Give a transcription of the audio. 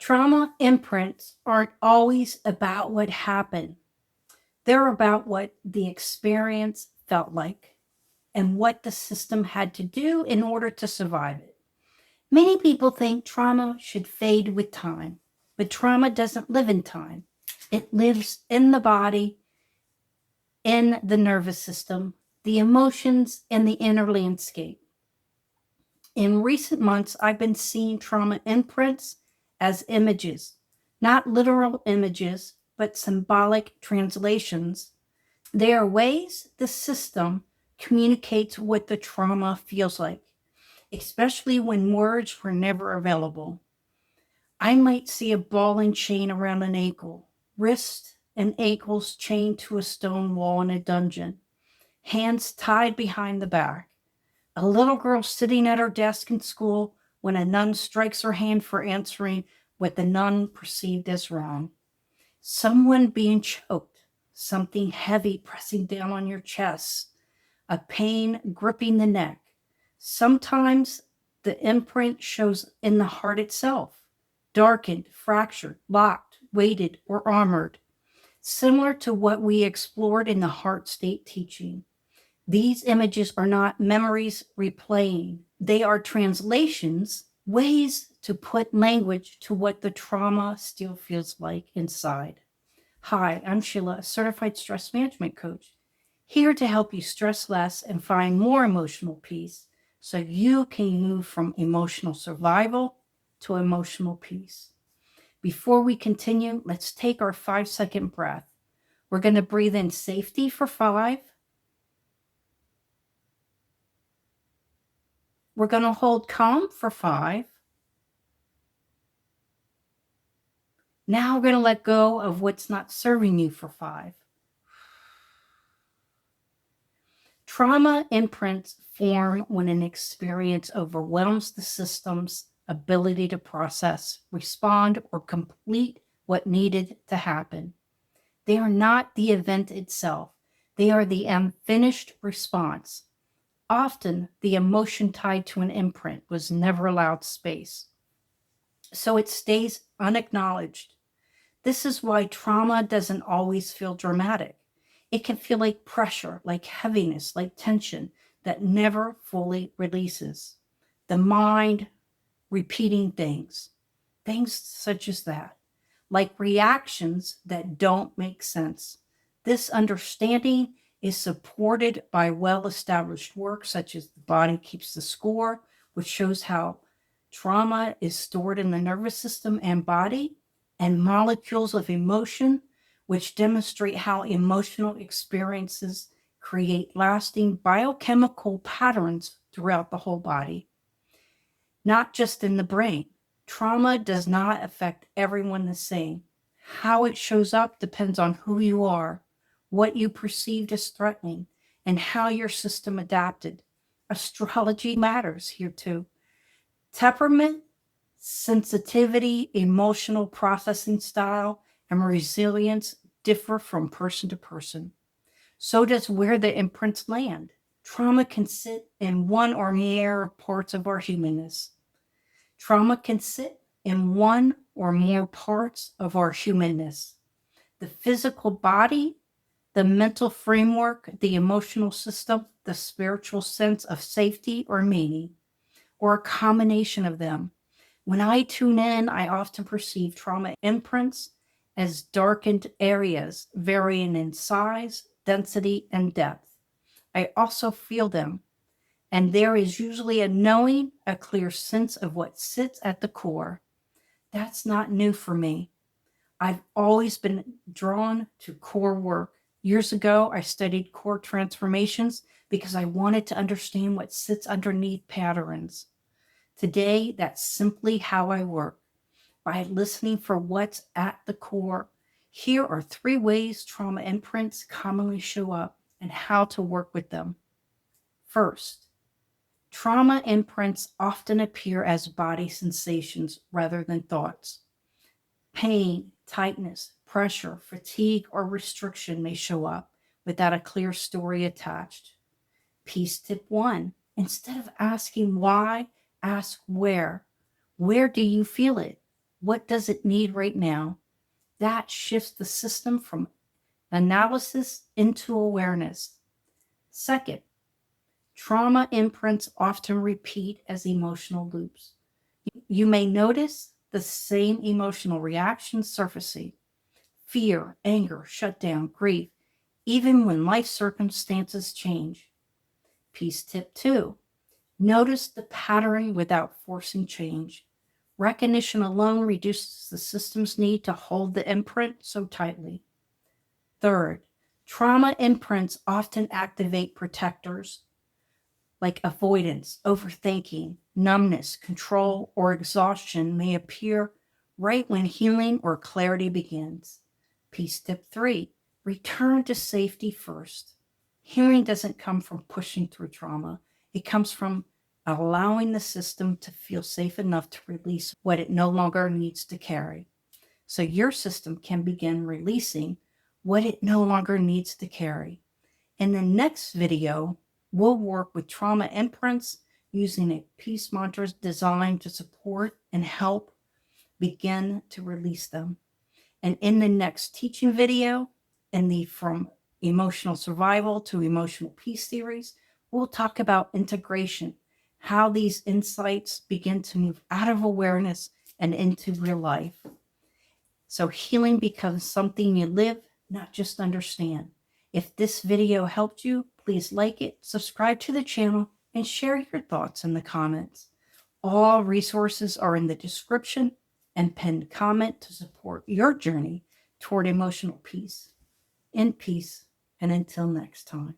Trauma imprints aren't always about what happened. They're about what the experience felt like and what the system had to do in order to survive it. Many people think trauma should fade with time, but trauma doesn't live in time. It lives in the body, in the nervous system, the emotions, and the inner landscape. In recent months, I've been seeing trauma imprints as images, not literal images, but symbolic translations. They are ways the system communicates what the trauma feels like, especially when words were never available. I might see a ball and chain around an ankle, wrists and ankles chained to a stone wall in a dungeon, hands tied behind the back. A little girl sitting at her desk in school when a nun strikes her hand for answering what the nun perceived as wrong. Someone being choked, something heavy pressing down on your chest, a pain gripping the neck. Sometimes the imprint shows in the heart itself, darkened, fractured, locked, weighted, or armored, similar to what we explored in the heart state teaching. These images are not memories replaying, they are translations, ways to put language to what the trauma still feels like inside. Hi, I'm Sheila, a certified stress management coach, here to help you stress less and find more emotional peace so you can move from emotional survival to emotional peace. Before we continue, let's take our 5-second breath. We're going to breathe in safety for 5. We're going to hold calm for 5. Now we're going to let go of what's not serving you for 5. Trauma imprints form when an experience overwhelms the system's ability to process, respond, or complete what needed to happen. They are not the event itself. They are the unfinished response. Often, the emotion tied to an imprint was never allowed space, so it stays unacknowledged. This is why trauma doesn't always feel dramatic. It can feel like pressure, like heaviness, like tension that never fully releases. The mind repeating things such as that, like reactions that don't make sense. This understanding is supported by well-established work such as The Body Keeps the Score, which shows how trauma is stored in the nervous system and body, and Molecules of Emotion, which demonstrate how emotional experiences create lasting biochemical patterns throughout the whole body, not just in the brain. Trauma does not affect everyone the same. How it shows up depends on who you are, what you perceived as threatening, and how your system adapted. Astrology matters here too. Temperament, sensitivity, emotional processing style, and resilience differ from person to person. So does where the imprints land. Trauma can sit in one or more parts of our humanness. Trauma can sit in one or more parts of our humanness. The physical body, the mental framework, the emotional system, the spiritual sense of safety or meaning, or a combination of them. When I tune in, I often perceive trauma imprints as darkened areas varying in size, density, and depth. I also feel them, and there is usually a knowing, a clear sense of what sits at the core. That's not new for me. I've always been drawn to core work. Years ago, I studied core transformations because I wanted to understand what sits underneath patterns. Today, that's simply how I work, by listening for what's at the core. Here are 3 ways trauma imprints commonly show up and how to work with them. First, trauma imprints often appear as body sensations rather than thoughts. Pain, tightness, pressure, fatigue, or restriction may show up without a clear story attached. Piece tip 1. Instead of asking why, ask where. Where do you feel it? What does it need right now? That shifts the system from analysis into awareness. Second, trauma imprints often repeat as emotional loops. You may notice the same emotional reactions surfacing: fear, anger, shutdown, grief, even when life circumstances change. Piece tip 2: notice the pattern without forcing change. Recognition alone reduces the system's need to hold the imprint so tightly. Third, trauma imprints often activate protectors like avoidance, overthinking, numbness, control, or exhaustion may appear right when healing or clarity begins. Piece tip 3: return to safety first. Healing doesn't come from pushing through trauma, it comes from allowing the system to feel safe enough to release what it no longer needs to carry. So your system can begin releasing what it no longer needs to carry. In the next video, we'll work with trauma imprints using a peace mantra designed to support and help begin to release them. And in the next teaching video, in the From Emotional Survival to Emotional Peace series, we'll talk about integration, how these insights begin to move out of awareness and into real life. So healing becomes something you live, not just understand. If this video helped you, please like it, subscribe to the channel, and share your thoughts in the comments. All resources are in the description and pinned comment to support your journey toward emotional peace. In peace, and until next time.